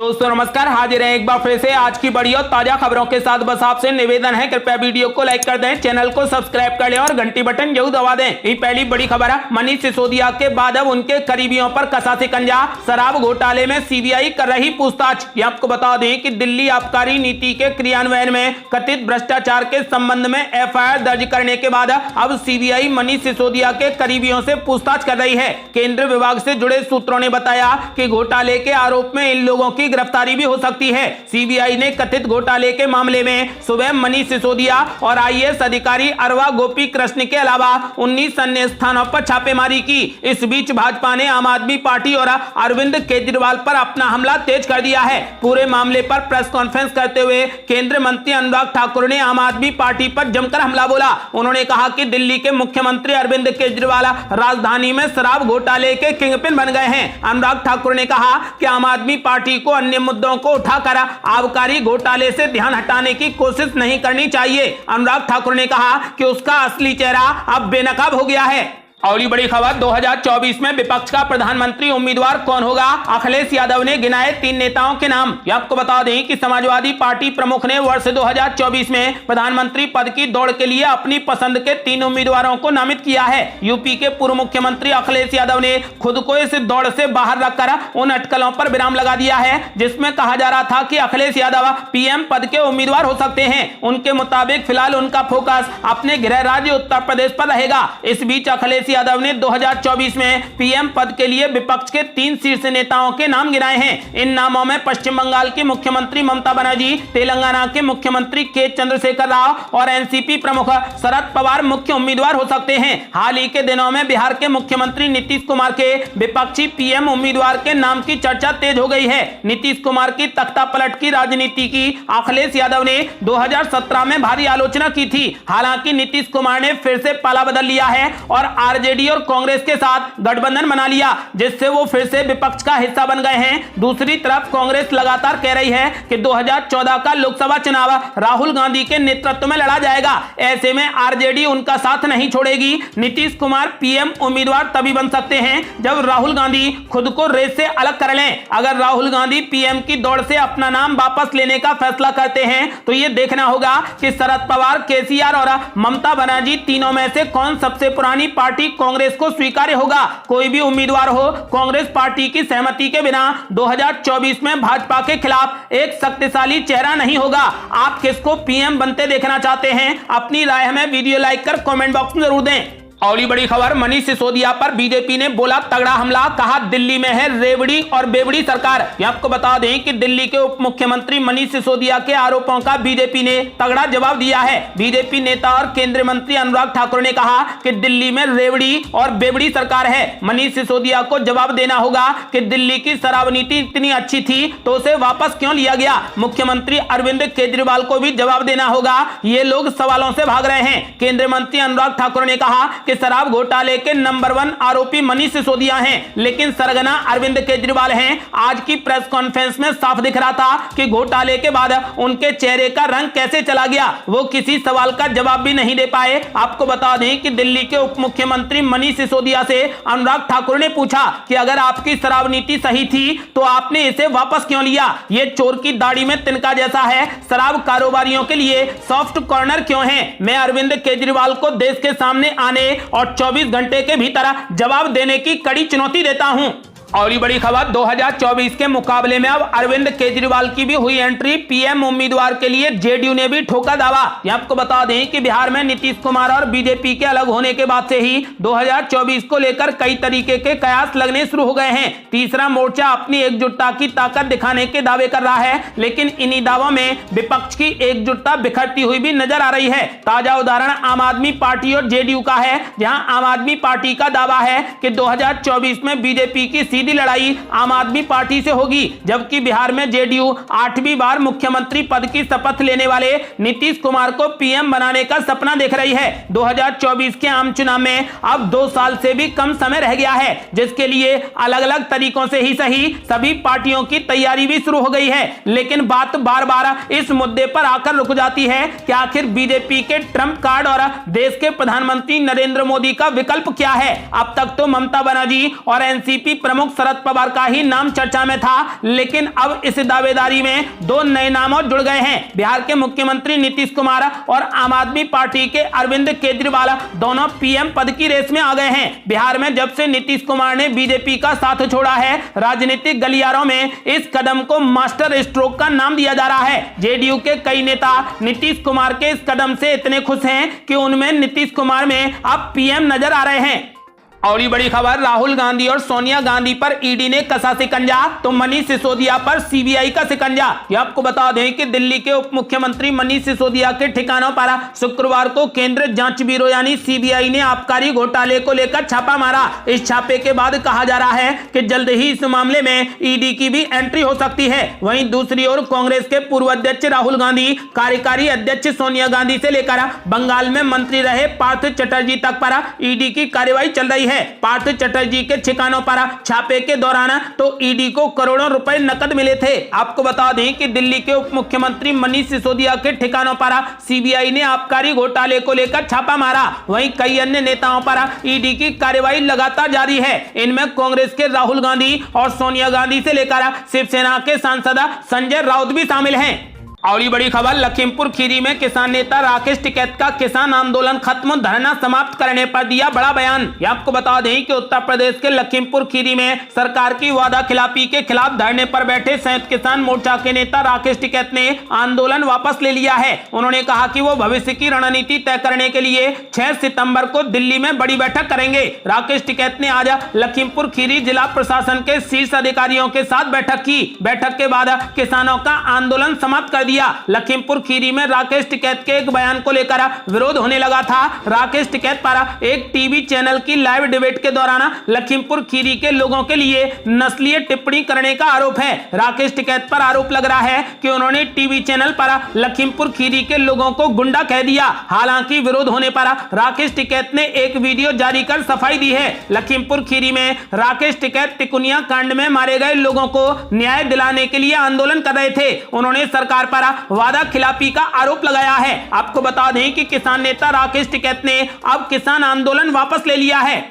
दोस्तों नमस्कार, हाजिर है एक बार फिर से आज की बड़ी और ताजा खबरों के साथ। बस आपसे निवेदन है, कृपया वीडियो को लाइक कर दें, चैनल को सब्सक्राइब कर लें और घंटी बटन जरूर दबा दें। ये पहली बड़ी खबर है। मनीष सिसोदिया के बाद अब उनके करीबियों पर कसा शिकंजा। शराब घोटाले में सीबीआई कर रही पूछताछ। ये आपको बता दें कि दिल्ली आबकारी नीति के क्रियान्वयन में कथित भ्रष्टाचार के संबंध में एफआईआर दर्ज करने के बाद अब सीबीआई मनीष सिसोदिया के करीबियों से पूछताछ कर रही है। केंद्रीय विभाग से जुड़े सूत्रों ने बताया कि घोटाले के आरोप में इन लोगों की गिरफ्तारी भी हो सकती है। सीबीआई ने कथित घोटाले के मामले में सुबह मनीष सिसोदिया और आईएएस अधिकारी अरवा गोपी कृष्ण के अलावा 19 अन्य स्थानों पर छापेमारी की। इस बीच भाजपा ने आम आदमी पार्टी और अरविंद केजरीवाल पर अपना हमला तेज कर दिया है। पूरे मामले पर प्रेस कॉन्फ्रेंस करते हुए केंद्रीय मंत्री अनुराग ठाकुर ने आम आदमी पार्टी पर जमकर हमला बोला। उन्होंने कहा कि दिल्ली के मुख्यमंत्री अरविंद केजरीवाल राजधानी में शराब घोटाले के किंगपिन बन गए हैं। अनुराग ठाकुर ने कहा कि आम आदमी पार्टी को अन्य मुद्दों को उठाकर आबकारी घोटाले से ध्यान हटाने की कोशिश नहीं करनी चाहिए। अनुराग ठाकुर ने कहा कि उसका असली चेहरा अब बेनकाब हो गया है। अगली बड़ी खबर, 2024 में विपक्ष का प्रधानमंत्री उम्मीदवार कौन होगा? अखिलेश यादव ने गिनाए 3 नेताओं के नाम। आपको बता दें कि समाजवादी पार्टी प्रमुख ने वर्ष 2024 में प्रधानमंत्री पद की दौड़ के लिए अपनी पसंद के 3 उम्मीदवारों को नामित किया है। यूपी के पूर्व मुख्यमंत्री अखिलेश यादव ने खुद को इस दौड़ से बाहर रखकर उन अटकलों पर विराम लगा दिया है जिसमें कहा जा रहा था कि अखिलेश यादव पीएम पद के उम्मीदवार हो सकते हैं। उनके मुताबिक फिलहाल उनका फोकस अपने गृह राज्य उत्तर प्रदेश पर रहेगा। इस बीच अखिलेश यादव ने 2024 में पीएम पद के लिए विपक्ष के 3 शीर्ष नेताओं के नाम गिनाए हैं। इन नामों में पश्चिम बंगाल की मुख्यमंत्री ममता बनर्जी, तेलंगाना के मुख्यमंत्री के चंद्रशेखर राव और एनसीपी प्रमुख शरद पवार मुख्य उम्मीदवार हो सकते हैं। हाल ही के दिनों में बिहार के मुख्यमंत्री नीतीश कुमार के विपक्षी पीएम उम्मीदवार के नाम की चर्चा तेज हो गई है। नीतीश कुमार की तख्ता पलट की राजनीति की अखिलेश यादव ने 2017 में भारी आलोचना की थी। हालांकि नीतीश कुमार ने फिर से पाला बदल लिया है और आरजेडी और कांग्रेस के साथ गठबंधन बना लिया, जिससे वो फिर से विपक्ष का हिस्सा बन गए हैं। दूसरी तरफ कांग्रेस लगातार कह रही है कि 2014 का लोकसभा चुनाव राहुल गांधी के नेतृत्व में लड़ा जाएगा। ऐसे में आरजेडी उनका साथ नहीं छोड़ेगी। नीतीश कुमार पीएम उम्मीदवार तभी बन सकते हैं जब राहुल गांधी खुद को रेस से अलग कर लें। अगर राहुल गांधी पीएम की दौड़ से अपना नाम वापस लेने का फैसला करते हैं तो यह देखना होगा कि शरद पवार, केसीआर और ममता बनर्जी तीनों में से कौन सबसे पुरानी पार्टी कांग्रेस को स्वीकार्य होगा। कोई भी उम्मीदवार हो, कांग्रेस पार्टी की सहमति के बिना 2024 में भाजपा के खिलाफ एक शक्तिशाली चेहरा नहीं होगा। आप किसको पीएम बनते देखना चाहते हैं? अपनी राय हमें वीडियो लाइक कर कमेंट बॉक्स में जरूर दें। अगली बड़ी खबर, मनीष सिसोदिया पर बीजेपी ने बोला तगड़ा हमला। कहा दिल्ली में है रेवड़ी और बेवड़ी सरकार। आपको बता दें कि दिल्ली के उप मुख्यमंत्री मनीष सिसोदिया के आरोपों का बीजेपी ने तगड़ा जवाब दिया है। बीजेपी नेता और केंद्रीय मंत्री अनुराग ठाकुर ने कहा कि दिल्ली में रेवड़ी और बेवड़ी सरकार है। मनीष सिसोदिया को जवाब देना होगा कि दिल्ली की शराब नीति इतनी अच्छी थी तो उसे वापस क्यों लिया गया। मुख्यमंत्री अरविंद केजरीवाल को भी जवाब देना होगा। ये लोग सवालों से भाग रहे हैं। केंद्रीय मंत्री अनुराग ठाकुर ने कहा कि शराब घोटाले के नंबर 1 आरोपी मनीष सिसोदिया हैं, लेकिन सरगना अरविंद केजरीवाल हैं। आज की प्रेस कॉन्फ्रेंस में साफ दिख रहा था कि घोटाले के बाद उनके चेहरे का रंग कैसे चला गया। वो किसी सवाल का जवाब भी नहीं दे पाए। आपको बता दें कि दिल्ली के उप मुख्यमंत्री मनीष सिसोदिया से अनुराग ठाकुर ने पूछा कि अगर आपकी शराब नीति सही थी तो आपने इसे वापस क्यों लिया? ये चोर की दाढ़ी में तिनका जैसा है। शराब कारोबारियों के लिए सॉफ्ट कॉर्नर क्यों है? मैं अरविंद केजरीवाल को देश के सामने आने और 24 घंटे के भीतर जवाब देने की कड़ी चुनौती देता हूं। और बड़ी खबर, 2024 के मुकाबले में अब अरविंद केजरीवाल की भी हुई एंट्री। पीएम उम्मीदवार के लिए जेडीयू ने भी ठोका दावा। आपको बता दें कि बिहार में नीतीश कुमार और बीजेपी के अलग होने के बाद से ही 2024 को लेकर कई तरीके के कयास लगने शुरू हो गए हैं। तीसरा मोर्चा अपनी एकजुटता की ताकत दिखाने के दावे कर रहा है, लेकिन इन्हीं दावों में विपक्ष की एकजुटता बिखरती हुई भी नजर आ रही है। ताजा उदाहरण आम आदमी पार्टी और जेडीयू का है, जहां आम आदमी पार्टी का दावा है कि 2024 में बीजेपी की सीधी लड़ाई आम आदमी पार्टी से होगी, जबकि बिहार में जेडीयू 8वीं बार मुख्यमंत्री पद की शपथ लेने वाले नीतीश कुमार को पीएम बनाने का सपना देख रही है। 2024 के आम चुनाव में अब 2 साल से भी कम समय रह गया है, जिसके लिए अलग अलग तरीकों से ही सही सभी पार्टियों की तैयारी भी शुरू हो गई है। लेकिन बात बार बार इस मुद्दे पर आकर रुक जाती है कि आखिर बीजेपी के ट्रंप कार्ड और देश के प्रधानमंत्री नरेंद्र मोदी का विकल्प क्या है। अब तक तो ममता बनर्जी और एनसीपी प्रमुख प्रमुख शरद पवार का ही नाम चर्चा में था, लेकिन अब इस दावेदारी में दो नए नाम और जुड़ गए हैं। बिहार के मुख्यमंत्री नीतीश कुमार और आम आदमी पार्टी के अरविंद केजरीवाल दोनों पीएम पद की रेस में आ गए हैं। बिहार में जब से नीतीश कुमार ने बीजेपी का साथ छोड़ा है, राजनीतिक गलियारों में इस कदम को मास्टर स्ट्रोक का नाम दिया जा रहा है। जेडीयू के कई नेता नीतीश कुमार के इस कदम से इतने खुश हैं कि उनमें नीतीश कुमार में अब पीएम नजर आ रहे हैं। और ये बड़ी खबर, राहुल गांधी और सोनिया गांधी पर ईडी ने कसा सिकंजा, तो मनीष सिसोदिया पर सीबीआई का सिकंजा। ये आपको बता दें कि दिल्ली के उप मुख्यमंत्री मनीष सिसोदिया के ठिकानों पर शुक्रवार को केंद्रीय जांच ब्यूरो यानी सीबीआई ने आबकारी घोटाले को लेकर छापा मारा। इस छापे के बाद कहा जा रहा है कि जल्द ही इस मामले में ईडी की भी एंट्री हो सकती है। वहीं दूसरी ओर कांग्रेस के पूर्व अध्यक्ष राहुल गांधी, कार्यकारी अध्यक्ष सोनिया गांधी से लेकर बंगाल में मंत्री रहे पार्थ चटर्जी तक पर ईडी की कार्रवाई चल रही है। पार्थ चटर्जी के ठिकानों पर छापे के दौरान तो ईडी को करोड़ों रुपए नकद मिले थे। आपको बता दें कि दिल्ली के उप मुख्यमंत्री मनीष सिसोदिया के ठिकानों पर सीबीआई ने आबकारी घोटाले को लेकर छापा मारा। वहीं कई अन्य नेताओं पर ईडी की कार्रवाई लगातार जारी है। इनमें कांग्रेस के राहुल गांधी और सोनिया गांधी से लेकर शिवसेना के सांसद संजय राउत भी शामिल हैं। और ये बड़ी खबर, लखीमपुर खीरी में किसान नेता राकेश टिकैत का किसान आंदोलन खत्म, धरना समाप्त करने पर दिया बड़ा बयान। ये आपको बता दें कि उत्तर प्रदेश के लखीमपुर खीरी में सरकार की वादा खिलाफी के खिलाफ धरने पर बैठे संयुक्त किसान मोर्चा के नेता राकेश टिकैत ने आंदोलन वापस ले लिया है। उन्होंने कहा कि वो भविष्य की रणनीति तय करने के लिए 6 सितंबर को दिल्ली में बड़ी बैठक करेंगे। राकेश टिकैत ने आज लखीमपुर खीरी जिला प्रशासन के शीर्ष अधिकारियों के साथ बैठक की। बैठक के बाद किसानों का आंदोलन समाप्त कर दिया। लखीमपुर खीरी में राकेश टिकैत के एक बयान को लेकर विरोध होने लगा था। राकेश टिकैत पर एक टीवी चैनल की लाइव डिबेट के दौरान लखीमपुर खीरी के लोगों के लिए नस्लीय टिप्पणी करने का आरोप है। राकेश टिकैत पर आरोप लग रहा है कि उन्होंने टीवी चैनल पर लखीमपुर खीरी के लोगों को गुंडा कह दिया। हालांकि विरोध होने पर राकेश टिकैत ने एक वीडियो जारी कर सफाई दी है। लखीमपुर खीरी में राकेश टिकैत तिकुनिया कांड में मारे गए लोगों को न्याय दिलाने के लिए आंदोलन कर रहे थे। उन्होंने सरकार पर वादा खिलाफी का आरोप लगाया है। आपको बता दें कि किसान नेता राकेश टिकैत ने अब किसान आंदोलन वापस ले लिया है।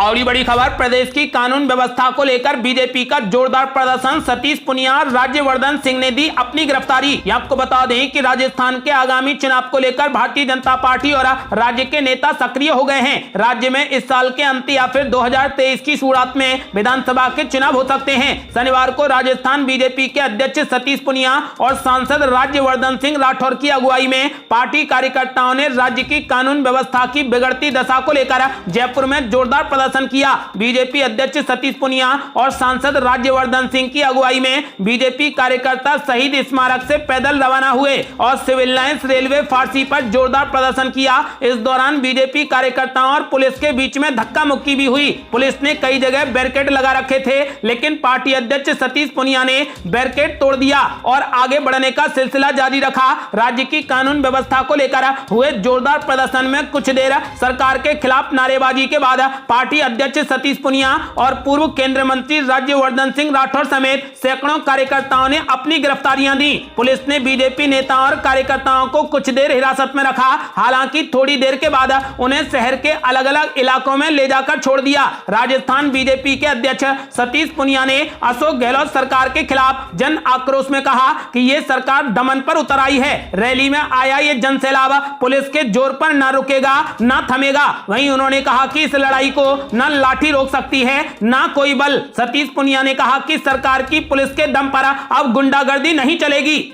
और ये बड़ी खबर, प्रदेश की कानून व्यवस्था को लेकर बीजेपी का जोरदार प्रदर्शन, सतीश पुनिया और राज्यवर्धन सिंह ने दी अपनी गिरफ्तारी। ये आपको बता दें कि राजस्थान के आगामी चुनाव को लेकर भारतीय जनता पार्टी और राज्य के नेता सक्रिय हो गए हैं। राज्य में इस साल के अंत या फिर 2023 की शुरुआत में विधानसभा के चुनाव हो सकते हैं। शनिवार को राजस्थान बीजेपी के अध्यक्ष सतीश पुनिया और सांसद राज्यवर्धन सिंह राठौर की अगुवाई में पार्टी कार्यकर्ताओं ने राज्य की कानून व्यवस्था की बिगड़ती दशा को लेकर जयपुर में जोरदार प्रदर्शन किया। बीजेपी अध्यक्ष सतीश पुनिया और सांसद राज्यवर्धन सिंह की अगुवाई में बीजेपी कार्यकर्ता शहीद स्मारक से पैदल रवाना हुए और सिविल लाइंस रेलवे फार्सी पर जोरदार प्रदर्शन किया। इस दौरान बीजेपी कार्यकर्ताओं और पुलिस के बीच में धक्का मुक्की भी हुई। पुलिस ने कई जगह बैरिकेड लगा रखे थे, लेकिन पार्टी अध्यक्ष सतीश पुनिया ने बैरिकेड तोड़ दिया और आगे बढ़ने का सिलसिला जारी रखा। राज्य की कानून व्यवस्था को लेकर हुए जोरदार प्रदर्शन में कुछ देर सरकार के खिलाफ नारेबाजी के बाद पार्टी अध्यक्ष सतीश पुनिया और पूर्व केंद्रीय मंत्री राज्यवर्धन सिंह राठौर समेत सैकड़ों कार्यकर्ताओं ने अपनी गिरफ्तारियां दी। पुलिस ने बीजेपी नेताओं और कार्यकर्ताओं को कुछ देर हिरासत में रखा। हालांकि थोड़ी देर के बाद उन्हें शहर के अलग अलग इलाकों में ले जाकर छोड़ दिया। राजस्थान बीजेपी के अध्यक्ष सतीश पुनिया ने अशोक गहलोत सरकार के खिलाफ जन आक्रोश में कहा कि यह सरकार दमन पर उतर आई है। रैली में आया ये जनसैलाब पुलिस के जोर पर न रुकेगा न थमेगा। वहीं उन्होंने कहा कि इस लड़ाई को न लाठी रोक सकती है न कोई बल। सतीश पुनिया ने कहा कि सरकार की पुलिस के दम पर अब गुंडागर्दी नहीं चलेगी।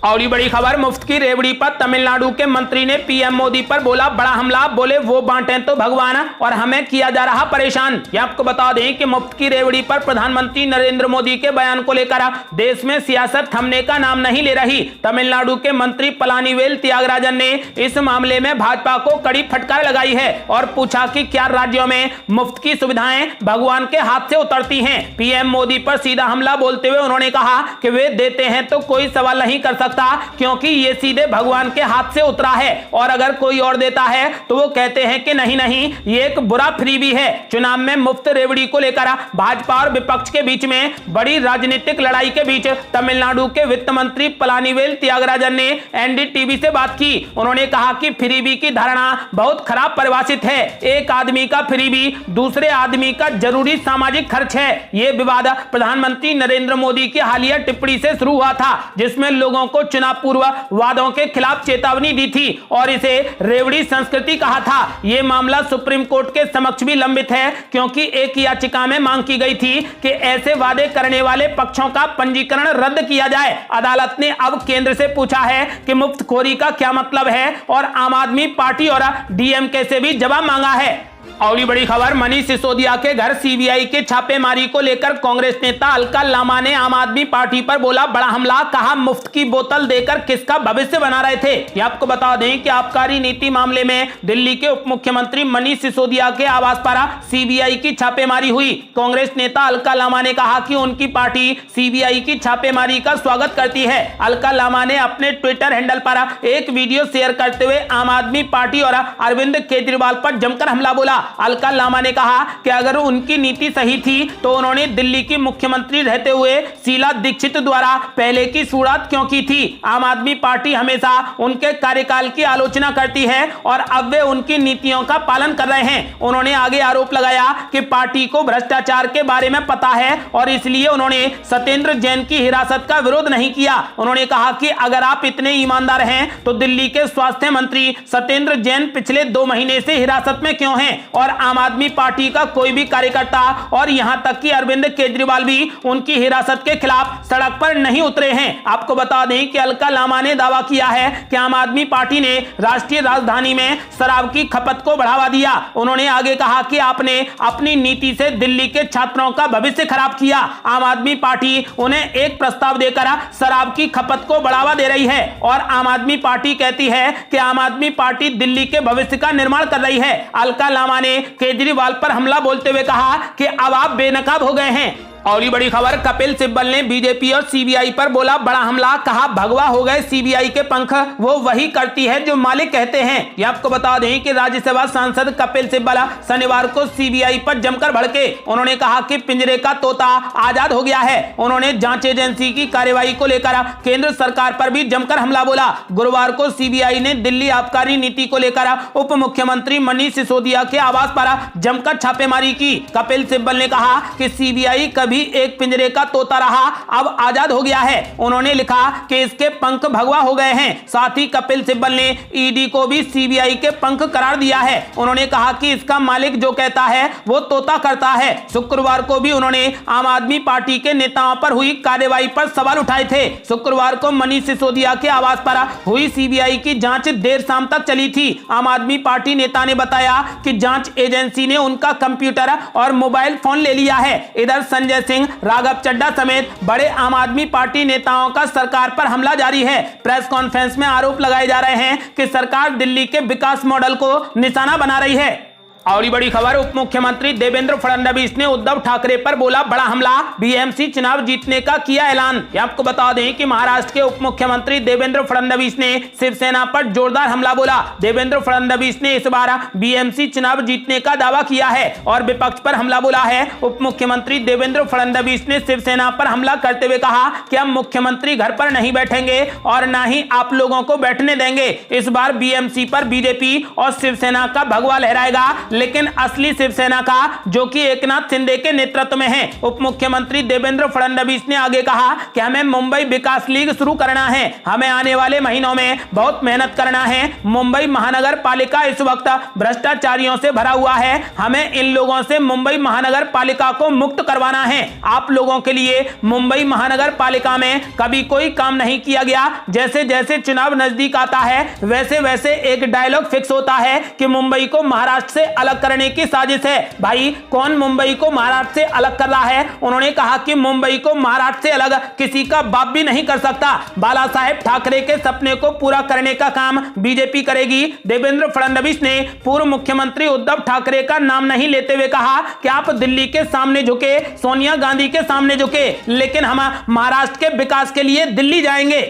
और ये बड़ी खबर, मुफ्त की रेवड़ी पर तमिलनाडु के मंत्री ने पीएम मोदी पर बोला बड़ा हमला, बोले वो बांटे तो भगवान और हमें किया जा रहा परेशान। ये आपको बता दें कि मुफ्त की रेवड़ी पर प्रधानमंत्री नरेंद्र मोदी के बयान को लेकर देश में सियासत थमने का नाम नहीं ले रही। तमिलनाडु के मंत्री पलानीवेल त्यागराजन ने इस मामले में भाजपा को कड़ी फटकार लगाई है और पूछा कि क्या राज्यों में मुफ्त की सुविधाएं भगवान के हाथ से उतरती हैं। पीएम मोदी पर सीधा हमला बोलते हुए उन्होंने कहा कि वे देते हैं तो कोई सवाल नहीं कर सकते, सकता, क्योंकि ये सीधे भगवान के हाथ से उतरा है, और अगर कोई और देता है तो वो कहते हैं कि नहीं नहीं, ये एक बुरा फ्रीबी है। चुनाव में मुफ्त रेवड़ी को लेकर भाजपा और विपक्ष के बीच में बड़ी राजनीतिक लड़ाई के बीच तमिलनाडु के वित्त मंत्री पलानीवेल त्यागराजन ने एनडीटीवी से बात की। उन्होंने कहा कि फ्रीबी की धारणा बहुत खराब परिभाषित है। एक आदमी का फ्रीबी दूसरे आदमी का जरूरी सामाजिक खर्च है। यह विवाद प्रधानमंत्री नरेंद्र मोदी की हालिया टिप्पणी से शुरू हुआ था, जिसमें लोगों को चुनाव पूर्व वादों के खिलाफ चेतावनी दी थी और इसे रेवड़ी संस्कृति कहा था। यह मामला सुप्रीम कोर्ट के समक्ष भी लंबित है, क्योंकि एक याचिका में मांग की गई थी कि ऐसे वादे करने वाले पक्षों का पंजीकरण रद्द किया जाए। अदालत ने अब केंद्र से पूछा है कि मुफ्तखोरी का क्या मतलब है, और आम आदमी पार्टी और डीएमके से भी जवाब मांगा है। और बड़ी खबर, मनीष सिसोदिया के घर सीबीआई के छापेमारी को लेकर कांग्रेस नेता अलका लामा ने आम आदमी पार्टी पर बोला बड़ा हमला। कहा मुफ्त की बोतल देकर किसका भविष्य बना रहे थे। ये आपको बता दें कि आबकारी नीति मामले में दिल्ली के उप मुख्यमंत्री मनीष सिसोदिया के आवास पर सीबीआई की छापेमारी हुई। कांग्रेस नेता अलका लामा ने कहा कि उनकी पार्टी सीबीआई की छापेमारी का स्वागत करती है। अलका लामा ने अपने ट्विटर हैंडल पर एक वीडियो शेयर करते हुए आम आदमी पार्टी और अरविंद केजरीवाल पर जमकर हमला बोला। अलका लामा ने कहा कि अगर उनकी नीति सही थी तो उन्होंने दिल्ली की मुख्यमंत्री रहते हुए शीला दीक्षित द्वारा पहले की शुरुआत क्यों की थी। आम आदमी पार्टी हमेशा उनके कार्यकाल की आलोचना करती है और अब वे उनकी नीतियों का पालन कर रहे हैं। उन्होंने आगे आरोप लगाया कि पार्टी को भ्रष्टाचार के बारे में पता है और इसलिए उन्होंने सत्येंद्र जैन की हिरासत का विरोध नहीं किया। उन्होंने कहा कि अगर आप इतने ईमानदार हैं तो दिल्ली के स्वास्थ्य मंत्री सत्येंद्र जैन पिछले 2 महीने से हिरासत में क्यों हैं, और आम आदमी पार्टी का कोई भी कार्यकर्ता और यहां तक कि अरविंद केजरीवाल भी उनकी हिरासत के खिलाफ सड़क पर नहीं उतरे हैं। आपको बता दें कि अलका लामा ने दावा किया है कि आम आदमी पार्टी ने राष्ट्रीय राजधानी में शराब की खपत को बढ़ावा दिया। उन्होंने आगे कहा कि आपने अपनी नीति से दिल्ली के छात्रों का भविष्य खराब किया। आम आदमी पार्टी उन्हें एक प्रस्ताव देकर शराब की खपत को बढ़ावा दे रही है और आम आदमी पार्टी कहती है कि आम आदमी पार्टी दिल्ली के भविष्य का निर्माण कर रही है। अलका लामा ने केजरीवाल पर हमला बोलते हुए कहा कि अब आप बेनकाब हो गए हैं। और बड़ी खबर, कपिल सिब्बल ने बीजेपी और सीबीआई पर बोला बड़ा हमला। कहा भगवा हो गए सीबीआई के पंख, वो वही करती है जो मालिक कहते हैं। ये आपको बता दें कि राज्यसभा सांसद कपिल सिब्बल शनिवार को सीबीआई पर जमकर भड़के। उन्होंने कहा कि पिंजरे का तोता आजाद हो गया है। उन्होंने जांच एजेंसी की कार्रवाई को लेकर केंद्र सरकार पर भी जमकर हमला बोला। गुरुवार को सीबीआई ने दिल्ली आबकारी नीति को लेकर उप मुख्यमंत्री मनीष सिसोदिया के आवास पर जमकर छापेमारी की। कपिल सिब्बल ने कहा कि सीबीआई भी एक पिंजरे का तोता रहा, अब आजाद हो गया है। उन्होंने लिखा कि इसके पंख भगवा हो गए हैं। साथ ही कपिल सिब्बल ने ईडी को भी सीबीआई के पंख करार दिया है। उन्होंने कहा कि इसका मालिक जो कहता है वो तोता करता है। शुक्रवार को भी उन्होंने आम आदमी पार्टी के नेताओं पर हुई कार्रवाई पर सवाल उठाए थे। शुक्रवार को मनीष सिसोदिया के आवास पर हुई सीबीआई की जांच देर शाम तक चली थी। आम आदमी पार्टी नेता ने बताया कि जांच एजेंसी ने उनका कंप्यूटर और मोबाइल फोन ले लिया है। इधर संजय सिंह, राघव चड्ढा समेत बड़े आम आदमी पार्टी नेताओं का सरकार पर हमला जारी है। प्रेस कॉन्फ्रेंस में आरोप लगाए जा रहे हैं कि सरकार दिल्ली के विकास मॉडल को निशाना बना रही है। और बड़ी खबर, उप मुख्यमंत्री देवेंद्र फडणवीस ने उद्धव ठाकरे पर बोला बड़ा हमला। बीएमसी चुनाव जीतने का किया ऐलान। आपको बता दें कि महाराष्ट्र के उप मुख्यमंत्री देवेंद्र फडणवीस ने शिवसेना पर जोरदार हमला बोला। देवेंद्र फडणवीस ने इस बार बीएमसी चुनाव जीतने का दावा किया है और विपक्ष पर हमला बोला है। उप मुख्यमंत्री देवेंद्र फडणवीस ने शिवसेना पर हमला करते हुए कहा कि हम मुख्यमंत्री घर पर नहीं बैठेंगे और न ही आप लोगों को बैठने देंगे। इस बार बीएमसी पर बीजेपी और शिवसेना का भगवा लहराएगा, लेकिन असली शिवसेना का, जो कि एकनाथ शिंदे के नेतृत्व में है। उप मुख्यमंत्री देवेंद्र फडणवीस ने आगे कहा कि हमें मुंबई विकास लीग शुरू करना है। हमें आने वाले महीनों में बहुत मेहनत करना है। मुंबई महानगर पालिका इस वक्त भ्रष्टाचारियों से भरा हुआ है। हमें इन लोगों से मुंबई महानगर पालिका को मुक्त करवाना है। आप लोगों के लिए मुंबई महानगर पालिका में कभी कोई काम नहीं किया गया। जैसे जैसे चुनाव नजदीक आता है वैसे वैसे एक डायलॉग फिक्स होता है कि मुंबई को महाराष्ट्र से अलग करने की साजिश है। भाई, कौन मुंबई को महाराष्ट्र से अलग कर रहा है? उन्होंने कहा कि मुंबई को महाराष्ट्र से अलग किसी का बाप भी नहीं कर सकता। बाला साहेब ठाकरे के सपने को पूरा करने का काम बीजेपी करेगी। देवेंद्र फडणवीस ने पूर्व मुख्यमंत्री उद्धव ठाकरे का नाम नहीं लेते हुए कहा कि आप दिल्ली के सामने झुके, सोनिया गांधी के सामने झुके, लेकिन हम महाराष्ट्र के विकास के लिए दिल्ली जाएंगे।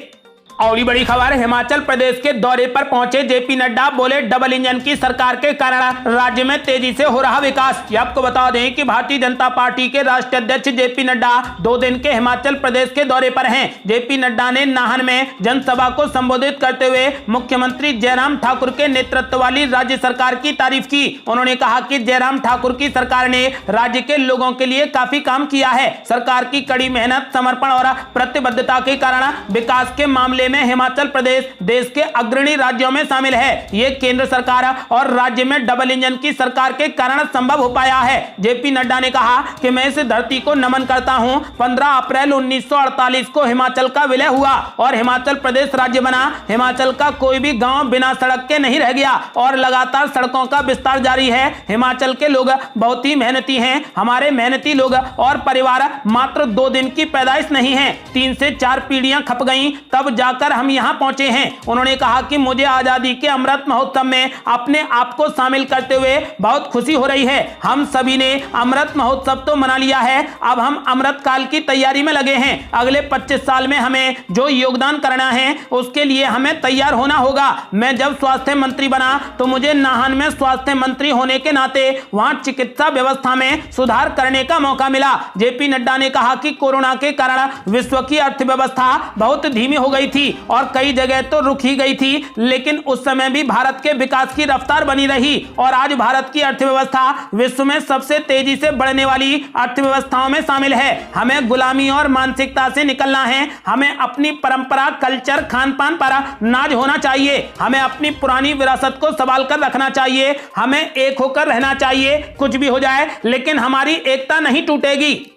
और ये बड़ी खबर, हिमाचल प्रदेश के दौरे पर पहुंचे जेपी नड्डा, बोले डबल इंजन की सरकार के कारण राज्य में तेजी से हो रहा विकास। ये आपको बता दें कि भारतीय जनता पार्टी के राष्ट्रीय अध्यक्ष जेपी नड्डा 2 दिन के हिमाचल प्रदेश के दौरे पर हैं। जेपी नड्डा ने नाहन में जनसभा को संबोधित करते हुए मुख्यमंत्री जयराम ठाकुर के नेतृत्व वाली राज्य सरकार की तारीफ की। उन्होंने कहा कि जयराम ठाकुर की सरकार ने राज्य के लोगों के लिए काफी काम किया है। सरकार की कड़ी मेहनत, समर्पण और प्रतिबद्धता के कारण विकास के मामले में हिमाचल प्रदेश देश के अग्रणी राज्यों में शामिल है। ये केंद्र सरकार और राज्य में डबल इंजन की सरकार के कारण संभव हो पाया है। जेपी नड्डा ने कहा कि मैं इस धरती को नमन करता हूं। 15 अप्रैल 1948 को हिमाचल का विलय हुआ और हिमाचल प्रदेश राज्य बना। हिमाचल का कोई भी गांव बिना सड़क के नहीं रह गया और लगातार सड़कों का विस्तार जारी है। हिमाचल के लोग बहुत ही मेहनती हैं। हमारे मेहनती लोग और परिवार मात्र 2 दिन की पैदाइश नहीं है, 3 से 4 पीढ़ियां खप गई तब जाकर हम यहां पहुंचे हैं। उन्होंने कहा कि मुझे आजादी के अमृत महोत्सव में अपने आप को शामिल करते हुए बहुत खुशी हो रही है। हम सभी ने अमृत महोत्सव तो मना लिया है, अब हम अमृत काल की तैयारी में लगे हैं। अगले 25 साल में हमें जो योगदान करना है उसके लिए हमें तैयार होना होगा। मैं जब स्वास्थ्य मंत्री बना तो मुझे नाहन में स्वास्थ्य मंत्री होने के नाते वहां चिकित्सा व्यवस्था में सुधार करने का मौका मिला। जेपी नड्डा ने कहा कि कोरोना के कारण विश्व की अर्थव्यवस्था बहुत धीमी हो गई थी और कई जगह तो रुक ही गई थी, लेकिन उस समय भी भारत के विकास की रफ्तार बनी रही और आज भारत की अर्थव्यवस्था विश्व में सबसे तेजी से बढ़ने वाली अर्थव्यवस्थाओं में शामिल है। हमें गुलामी और मानसिकता से निकलना है। हमें अपनी परंपरा, कल्चर, खान पान पर नाज होना चाहिए। हमें अपनी पुरानी विरासत को संभाल कर रखना चाहिए। हमें एक होकर रहना चाहिए। कुछ भी हो जाए लेकिन हमारी एकता नहीं टूटेगी।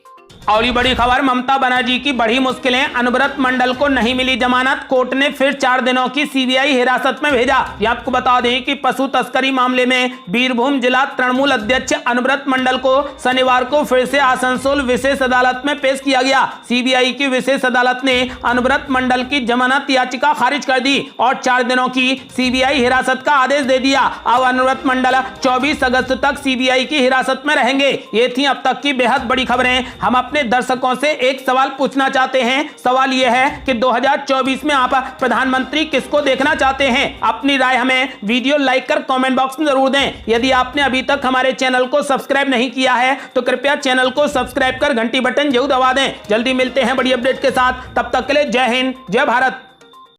और ये बड़ी खबर, ममता बनर्जी की बढ़ी मुश्किलें, अनुव्रत मंडल को नहीं मिली जमानत, कोर्ट ने फिर 4 दिनों की सीबीआई हिरासत में भेजा। ये आपको बता दें कि पशु तस्करी मामले में बीरभूम जिला तृणमूल अध्यक्ष अनुव्रत मंडल को शनिवार को फिर से आसनसोल विशेष अदालत में पेश किया गया। सीबीआई की विशेष अदालत ने अनुव्रत मंडल की जमानत याचिका खारिज कर दी और 4 दिनों की सीबीआई हिरासत का आदेश दे दिया। अब अनुव्रत मंडल 24 अगस्त तक सीबीआई की हिरासत में रहेंगे। ये थी अब तक की बेहद बड़ी खबरें। हम अपने दर्शकों से एक सवाल पूछना चाहते हैं। सवाल यह है कि 2024 में आप प्रधानमंत्री किसको देखना चाहते हैं? अपनी राय हमें वीडियो लाइक कर कमेंट बॉक्स में जरूर दें। यदि आपने अभी तक हमारे चैनल को सब्सक्राइब नहीं किया है तो कृपया चैनल को सब्सक्राइब कर घंटी बटन जरूर दबा दें। जल्दी मिलते हैं बड़ी अपडेट के साथ, तब तक के लिए जय हिंद, जय भारत।